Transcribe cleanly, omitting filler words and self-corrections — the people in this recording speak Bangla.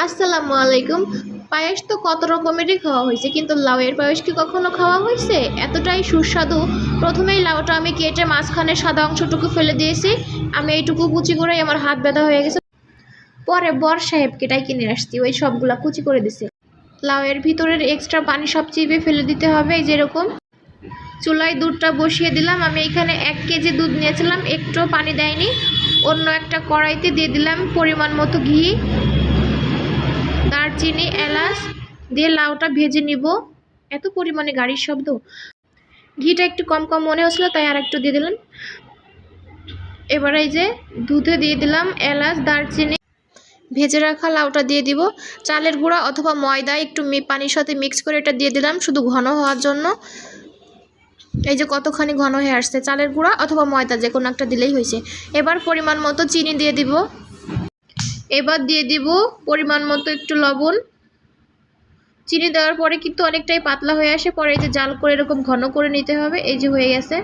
আসসালামু আলাইকুম। পায়েস তো কত রকমেরই খাওয়া হয়েছে, কিন্তু লাউয়ের পায়েস কি কখনো খাওয়া হয়েছে? এতটাই সুস্বাদু। প্রথমেই লাউটা আমি কেটে মাঝখানে সাদা অংশটুকু ফেলে দিয়েছি। আমি এইটুকু কুচি করেই আমার হাত ব্যথা হয়ে গেছে। পরে বর সাহেবকে ডাইকে নিয়ে আসছি, ওই সবগুলা কুচি করে দিছে। লাউয়ের ভিতরের এক্সট্রা পানি সব চিপে ফেলে দিতে হবে, এই যেরকম। চুলায় দুধটা বসিয়ে দিলাম। আমি এখানে 1 কেজি দুধ নিয়েছিলাম, একটু পানি দেয়নি। অন্য একটা কড়াইতে দিয়ে দিলাম পরিমাণ মতো ঘি, দারচিনি, এলাচ দিয়ে লাউটা ভেজে নিব। এত পরিমাণে গাড়ির শব্দ। ঘিটা একটু কম কম মনে হচ্ছিল, তাই আর একটু দিয়ে দিলাম। এবারে এই যে দুধে দিয়ে দিলাম এলাচ, দারচিনি, ভেজে রাখা লাউটা দিয়ে দিব। চালের গুঁড়া অথবা ময়দা একটু পানির সাথে মিক্স করে এটা দিয়ে দিলাম, শুধু ঘন হওয়ার জন্য। এই যে কতখানি ঘন হয়ে আসছে। চালের গুঁড়া অথবা ময়দা যে কোনো একটা দিলেই হয়েছে। এবার পরিমাণ মতো চিনি দিয়ে দিব। এবার দিয়ে দিব পরিমাণ মতো একটু লবণ। চিনি দেওয়ার পরে কিন্তু অনেকটাই পাতলা হয়ে আসে, পরে এই যে জাল করে এরকম ঘন করে নিতে হবে। এই যে হয়ে গেছে।